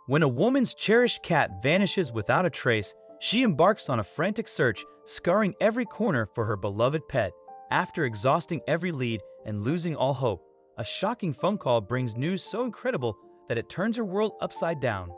When a woman's cherished cat vanishes without a trace, she embarks on a frantic search, scouring every corner for her beloved pet. After exhausting every lead and losing all hope, a shocking phone call brings news so incredible that it turns her world upside down.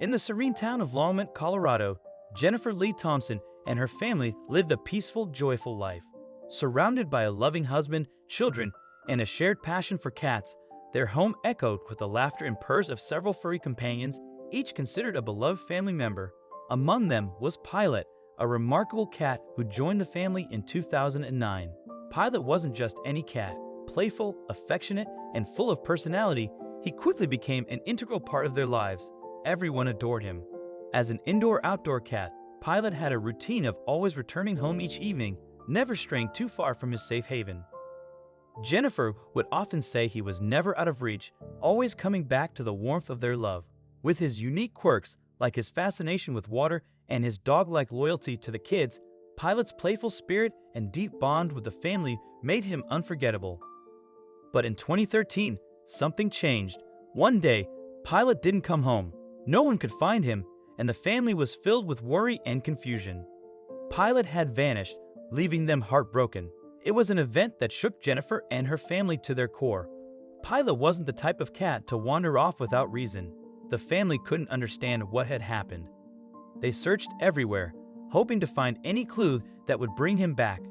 In the serene town of Longmont, Colorado, Jennifer Lee Thompson and her family lived a peaceful, joyful life. Surrounded by a loving husband, children, and a shared passion for cats, their home echoed with the laughter and purrs of several furry companions, each considered a beloved family member. Among them was Pilot, a remarkable cat who joined the family in 2009. Pilot wasn't just any cat. Playful, affectionate, and full of personality, he quickly became an integral part of their lives. Everyone adored him. As an indoor-outdoor cat, Pilot had a routine of always returning home each evening, never straying too far from his safe haven. Jennifer would often say he was never out of reach, always coming back to the warmth of their love. With his unique quirks, like his fascination with water and his dog-like loyalty to the kids, Pilot's playful spirit and deep bond with the family made him unforgettable. But in 2013, something changed. One day, Pilot didn't come home. No one could find him, and the family was filled with worry and confusion. Pilot had vanished, leaving them heartbroken. It was an event that shook Jennifer and her family to their core. Pilot wasn't the type of cat to wander off without reason. The family couldn't understand what had happened. They searched everywhere, hoping to find any clue that would bring him back.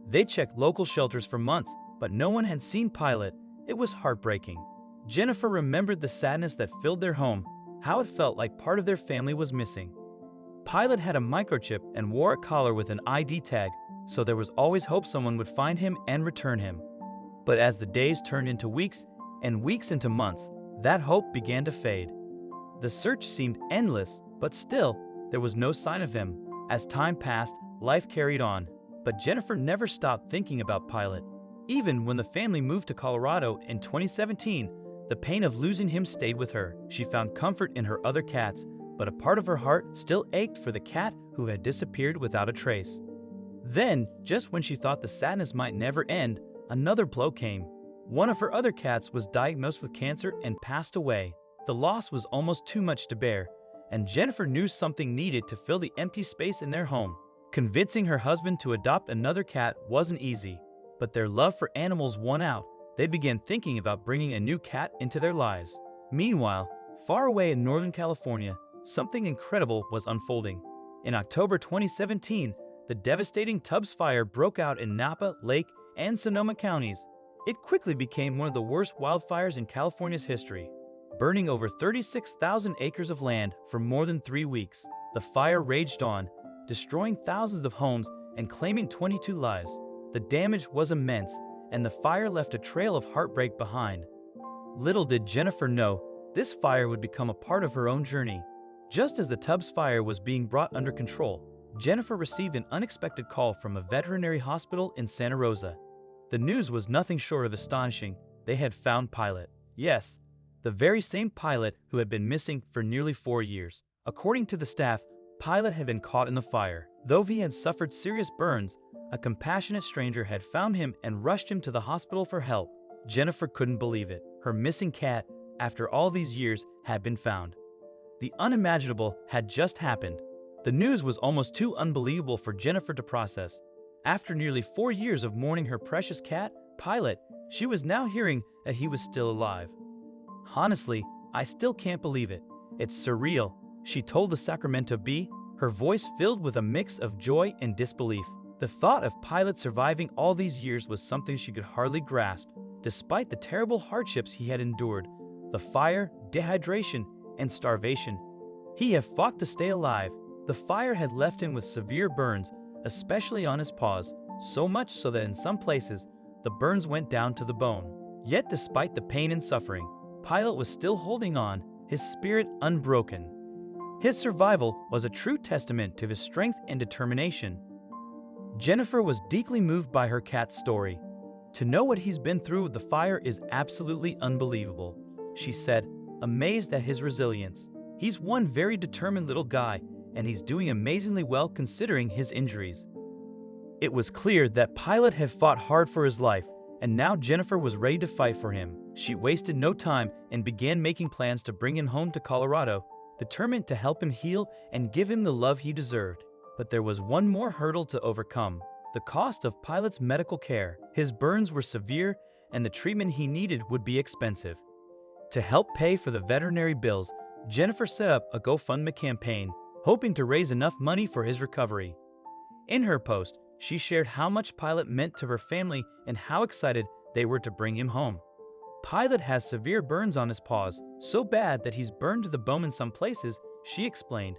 They checked local shelters for months, but no one had seen Pilot. It was heartbreaking. Jennifer remembered the sadness that filled their home, how it felt like part of their family was missing. Pilot had a microchip and wore a collar with an ID tag, so there was always hope someone would find him and return him. But as the days turned into weeks and weeks into months, that hope began to fade. The search seemed endless, but still, there was no sign of him. As time passed, life carried on, but Jennifer never stopped thinking about Pilot. Even when the family moved to Colorado in 2017, the pain of losing him stayed with her. She found comfort in her other cats, but a part of her heart still ached for the cat who had disappeared without a trace. Then, just when she thought the sadness might never end, another blow came. One of her other cats was diagnosed with cancer and passed away. The loss was almost too much to bear, and Jennifer knew something needed to fill the empty space in their home. Convincing her husband to adopt another cat wasn't easy, but their love for animals won out. They began thinking about bringing a new cat into their lives. Meanwhile, far away in Northern California, something incredible was unfolding. In October 2017, the devastating Tubbs Fire broke out in Napa, Lake, and Sonoma counties. It quickly became one of the worst wildfires in California's history, burning over 36,000 acres of land for more than 3 weeks. The fire raged on, destroying thousands of homes and claiming 22 lives. The damage was immense, and the fire left a trail of heartbreak behind. Little did Jennifer know, this fire would become a part of her own journey. Just as the Tubbs Fire was being brought under control, Jennifer received an unexpected call from a veterinary hospital in Santa Rosa. The news was nothing short of astonishing. They had found Pilot. Yes, the very same Pilot who had been missing for nearly 4 years. According to the staff, Pilot had been caught in the fire. Though he had suffered serious burns, a compassionate stranger had found him and rushed him to the hospital for help. Jennifer couldn't believe it. Her missing cat, after all these years, had been found. The unimaginable had just happened. The news was almost too unbelievable for Jennifer to process. After nearly 4 years of mourning her precious cat, Pilot, she was now hearing that he was still alive. Honestly, I still can't believe it. It's surreal, she told the Sacramento Bee, her voice filled with a mix of joy and disbelief. The thought of Pilot surviving all these years was something she could hardly grasp. Despite the terrible hardships he had endured, the fire, dehydration, and starvation, he had fought to stay alive. The fire had left him with severe burns, especially on his paws, so much so that in some places, the burns went down to the bone. Yet despite the pain and suffering, Pilot was still holding on, his spirit unbroken. His survival was a true testament to his strength and determination. Jennifer was deeply moved by her cat's story. To know what he's been through with the fire is absolutely unbelievable, she said, amazed at his resilience. He's one very determined little guy, and he's doing amazingly well considering his injuries. It was clear that Pilot had fought hard for his life, and now Jennifer was ready to fight for him. She wasted no time and began making plans to bring him home to Colorado, determined to help him heal and give him the love he deserved. But there was one more hurdle to overcome: the cost of Pilot's medical care. His burns were severe, and the treatment he needed would be expensive. To help pay for the veterinary bills, Jennifer set up a GoFundMe campaign, hoping to raise enough money for his recovery. In her post, she shared how much Pilot meant to her family and how excited they were to bring him home. Pilot has severe burns on his paws, so bad that he's burned to the bone in some places, she explained.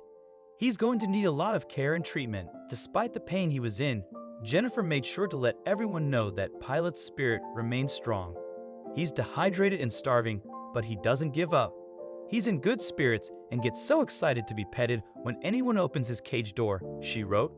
He's going to need a lot of care and treatment. Despite the pain he was in, Jennifer made sure to let everyone know that Pilot's spirit remains strong. He's dehydrated and starving, but he doesn't give up. He's in good spirits and gets so excited to be petted when anyone opens his cage door, she wrote.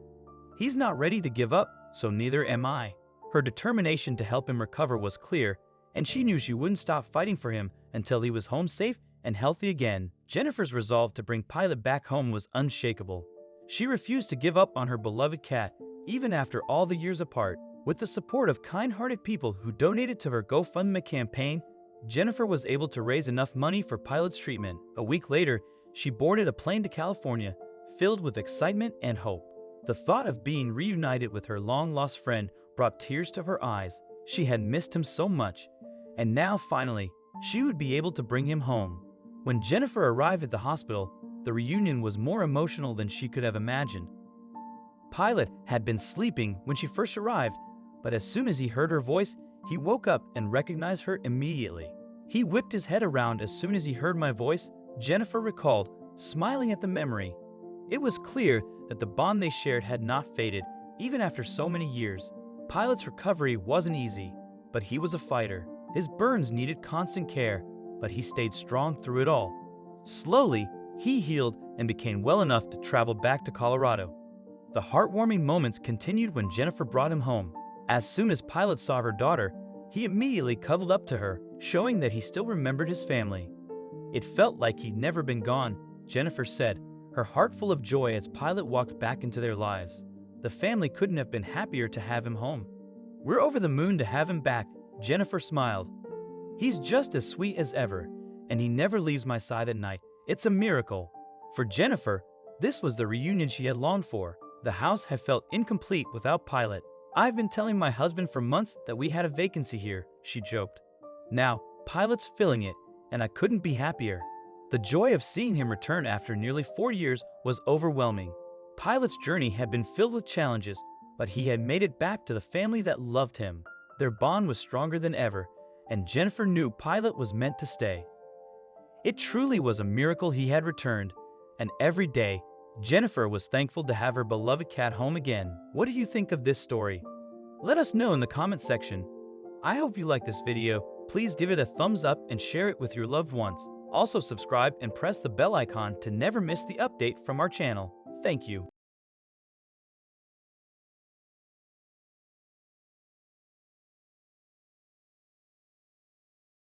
He's not ready to give up, so neither am I. Her determination to help him recover was clear, and she knew she wouldn't stop fighting for him until he was home safe and healthy again. Jennifer's resolve to bring Pilot back home was unshakable. She refused to give up on her beloved cat, even after all the years apart. With the support of kind-hearted people who donated to her GoFundMe campaign, Jennifer was able to raise enough money for Pilot's treatment. A week later, she boarded a plane to California, filled with excitement and hope. The thought of being reunited with her long-lost friend brought tears to her eyes. She had missed him so much, and now, finally, she would be able to bring him home. When Jennifer arrived at the hospital, the reunion was more emotional than she could have imagined. Pilot had been sleeping when she first arrived, but as soon as he heard her voice, he woke up and recognized her immediately. He whipped his head around as soon as he heard my voice, Jennifer recalled, smiling at the memory. It was clear that the bond they shared had not faded, even after so many years. Pilot's recovery wasn't easy, but he was a fighter. His burns needed constant care, but he stayed strong through it all. Slowly, he healed and became well enough to travel back to Colorado. The heartwarming moments continued when Jennifer brought him home. As soon as Pilot saw her daughter, he immediately cuddled up to her, showing that he still remembered his family. It felt like he'd never been gone, Jennifer said, her heart full of joy as Pilot walked back into their lives. The family couldn't have been happier to have him home. We're over the moon to have him back, Jennifer smiled. He's just as sweet as ever, and he never leaves my side at night. It's a miracle. For Jennifer, this was the reunion she had longed for. The house had felt incomplete without Pilot. I've been telling my husband for months that we had a vacancy here, she joked. Now, Pilot's filling it, and I couldn't be happier. The joy of seeing him return after nearly 4 years was overwhelming. Pilot's journey had been filled with challenges, but he had made it back to the family that loved him. Their bond was stronger than ever, and Jennifer knew Pilot was meant to stay. It truly was a miracle he had returned, and every day, Jennifer was thankful to have her beloved cat home again. What do you think of this story? Let us know in the comment section. I hope you like this video. Please give it a thumbs up and share it with your loved ones. Also subscribe and press the bell icon to never miss the update from our channel. Thank you.